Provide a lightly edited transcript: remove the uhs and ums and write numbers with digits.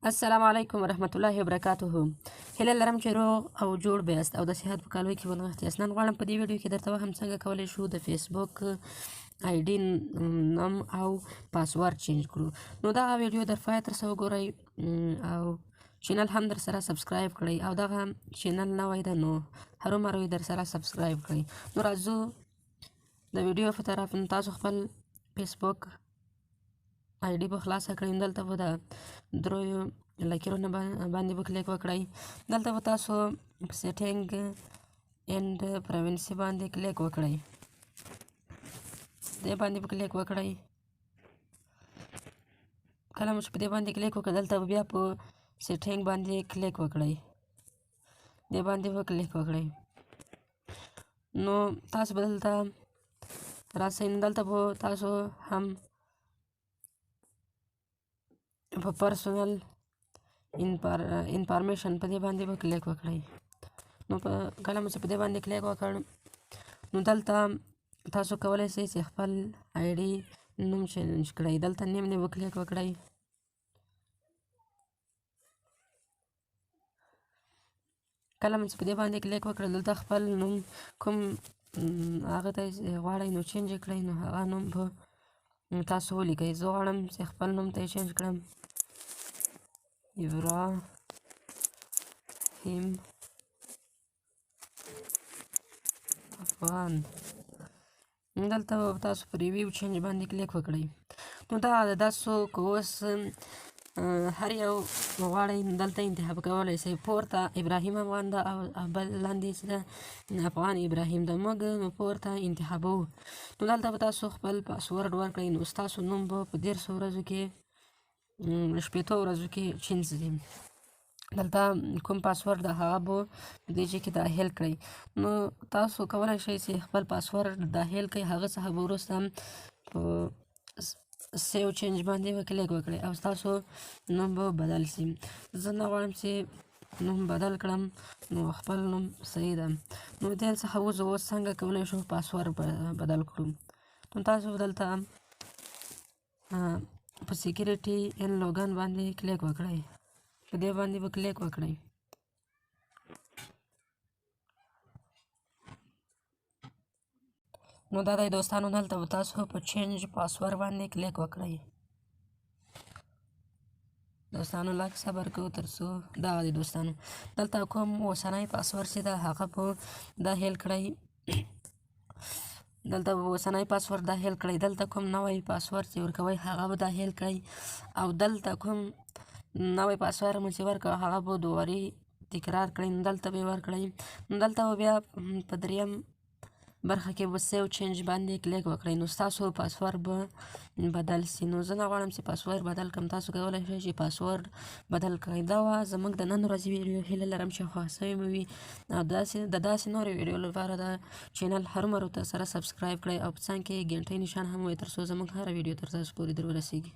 السلام علیکم ورحمت الله وبرکاته. هیله لرم چې روغ او جوړ بیاست او د صحت په کالوي کې ولغښت یاست. نن غواړم په دې ویډیو کې درته وهم څنګه کولی شو د فیسبوک آی ډي نوم او پاسورډ چینج کړو. نو دغه ویډیو در پای تر څو وګورئ او چینل هم در سره سبسکرایب کړئ او دغه چینل نوی ده نو هرومرو یې در سره سبسکرایب کړئ. نو راځو د ویډیو په طرف. تاسو خپل فیسبوک آی ډي به خلاصه کړئ. دلته به د دریو لکیرونه باندې به کلیک وکړئ. دلته به تاسو په سیټینګ اینډ پرایونسي باندې کلیک وکړئ. دې باندې به کلیک وکړئ. کله مو چې په دې باندې کلیک وکړئ دلته به بیا په سیټینګ باندې کلیک وکړئ. دې باندې به کلیک وکړئ. نو تاسو به دلته راسئ. دلته به تاسو هم په پرسونل انفارمیشن په دې باندې به کلیک وکړئ. نو کله مو چې په دې باندې کلیک وکړ نو دلته تاسو کولی شئ چې خپل آی ډي نوم چینج کړئ. دلته نیم نه به کلیک وکړئ. کله مو چې په دې باندې کلیک وکړل دلته خپل نوم کوم هغه ته غواړئ نو چینج یې کړئ نو هغه نوم به تاسو ولیکئ. زه غواړم چې خپل نوم ته یې چینج کړم ابراهیم افغان. دلته به تاسو په ریویو چینج باندې کلیک وکړئ. نو دا څوک اوس هر یو غواړئ دلته انتخاب کولی شئ. پورته ابراهیم افغان ده او بل لاندې چې ده افغان ابراهیم ده. موږ پورته انتخابوو. نو دلته به تاسو خپل پاسورډ ورکړئ. نو ستاسو نوم به په 1300 ورځو کې 15 ورځو کې چینج شي. دلته کوم پاسورډ ده هغه به په دې کې داخل کړئ. نو تاسو کولی شئ چې خپل پاسورډ داخل کړئ. هغه څخه به وروسته په سیو چینج باندې به کلیک وکړئ او ستاسو نوم به بدل شي. زه نه غواړم چې نوم بدل کړم نو خپل نوم صحیح ده. نو دې څخه اوس څنګه کولی شو پاسورډ بدل کړو. نو تاسو دلته په سیکیورټي ان لوګن باندې کلیک وکړئ. په دې باندې به کلیک وکړئ. نو دا دی دوستانو. دلته به تاسو په چینج پاسورډ باندې کلیک وکړئ. دوستانو لږ صبر کوو تر څو دغه دی دوستانو. دلته کوم اوسنی پاسورډ چې ده هغه به داخل کړئ. دلته به اوسنی پاسورډ داخل کړئ. دلته کوم نوی پاسورډ چې ورکوئ هغه به داخل کړئ او دلته کوم نوی پاسورډ مو چې ورکړ هغه به دوبارې تکرار کړئ. نو دلته به یې ورکړئ. نو دلته به بیا په دریم برخه کې به سیو چینج باندې کلیک وکړئ. نو ستاسو پاسورډ به بدل شي. نو زه نه غواړم چې پاسورډ بدل کړم. تاسو کولی شئ چې پاسورډ بدل کړئ. دا وه زموږ د نن ورځې ویډیو. هیله لرم چې خوښ شوې مو وي او د داسې نورو ویډیو لپاره د چینل هرومرو ته سره سبسکرایب کړئ او په څنګ کې ګنټۍ نشان هم ووایئ تر څو زموږ هره ویډیو تر تاسو پورې در ورسیږي.